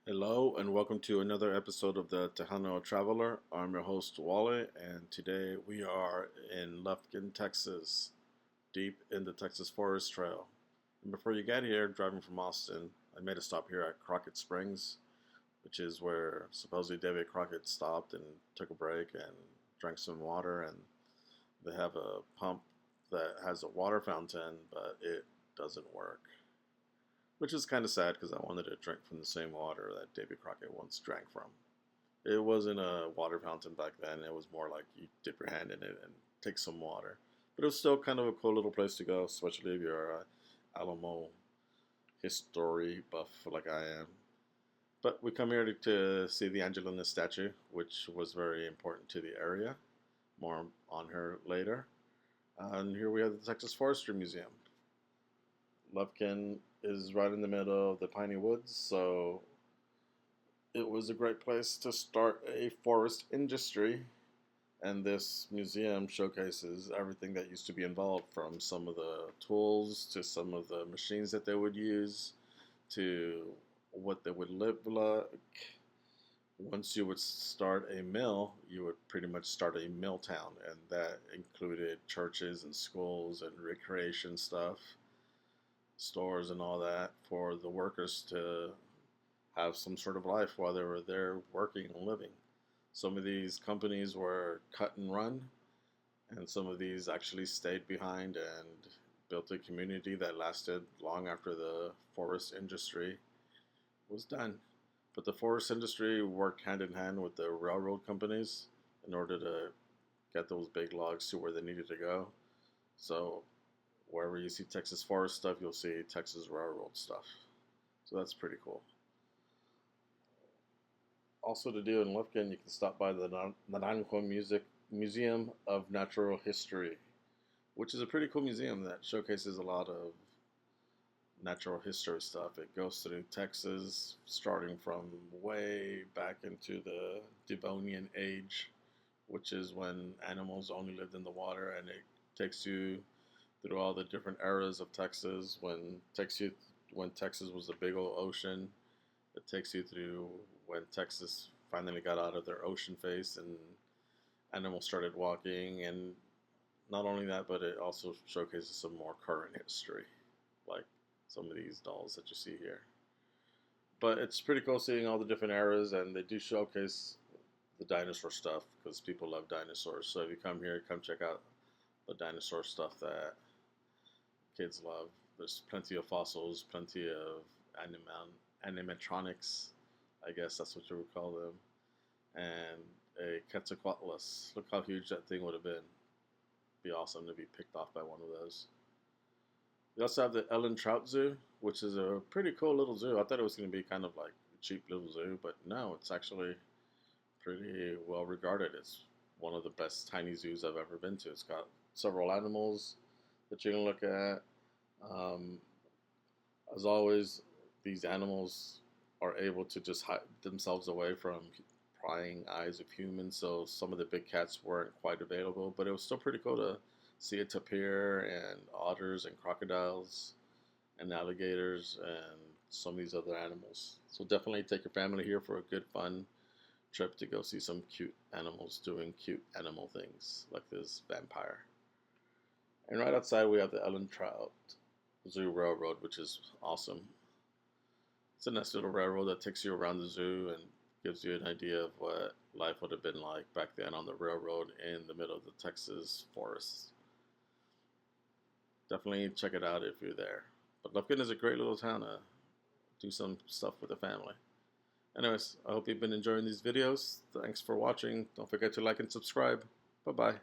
Hello and welcome to another episode of the Tejano Traveler. I'm your host Wally, and today we are in Lufkin, Texas, deep in the Texas Forest Trail. And before you get here, driving from Austin, I made a stop here at Crockett Springs, which is where supposedly David Crockett stopped and took a break and drank some water. And they have a pump that has a water fountain, but it doesn't work, which is kind of sad because I wanted to drink from the same water that David Crockett once drank from. It wasn't a water fountain back then. It was more like you dip your hand in it and take some water. But it was still kind of a cool little place to go, especially if you're a Alamo history buff like I am. But we come here to see the Angelina statue, which was very important to the area. More on her later. And here we have the Texas Forestry Museum. Lufkin is right in the middle of the piney woods, so it was a great place to start a forest industry. And this museum showcases everything that used to be involved, from some of the tools to some of the machines that they would use to what they would live like. Once you would start a mill, you would pretty much start a mill town, and that included churches and schools and recreation stuff, stores and all that, for the workers to have some sort of life while they were there working and living. Some of these companies were cut and run, and some of these actually stayed behind and built a community that lasted long after the forest industry was done. But the forest industry worked hand in hand with the railroad companies in order to get those big logs to where they needed to go. So wherever you see Texas forest stuff, you'll see Texas railroad stuff. So that's pretty cool. Also to do in Lufkin, you can stop by the Naranjo Museum of Natural History, which is a pretty cool museum that showcases a lot of natural history stuff. It goes through Texas, starting from way back into the Devonian age, which is when animals only lived in the water, and it takes you through all the different eras of Texas. When Texas was a big old ocean. It takes you through when Texas finally got out of their ocean face and animals started walking. And not only that, but it also showcases some more current history, like some of these dolls that you see here. But it's pretty cool seeing all the different eras, and they do showcase the dinosaur stuff because people love dinosaurs. So if you come here, come check out the dinosaur stuff that kids love. There's plenty of fossils, plenty of animatronics, I guess that's what you would call them, and a Quetzalcoatlus. Look how huge that thing would have been. Be awesome to be picked off by one of those. We also have the Ellen Trout Zoo, which is a pretty cool little zoo. I thought it was going to be kind of like a cheap little zoo, but no, it's actually pretty well regarded. It's one of the best tiny zoos I've ever been to. It's got several animals that you can look at. Um, as always, these animals are able to just hide themselves away from prying eyes of humans, so some of the big cats weren't quite available, but it was still pretty cool to see a tapir and otters and crocodiles and alligators and some of these other animals. So definitely take your family here for a good fun trip to go see some cute animals doing cute animal things like this vampire. And right outside we have the Ellen Trout Zoo Railroad, which is awesome. It's a nice little railroad that takes you around the zoo and gives you an idea of what life would have been like back then on the railroad in the middle of the Texas forests. Definitely check it out if you're there. But Lufkin is a great little town to do some stuff with the family. Anyways, I hope you've been enjoying these videos. Thanks for watching. Don't forget to like and subscribe. Bye-bye.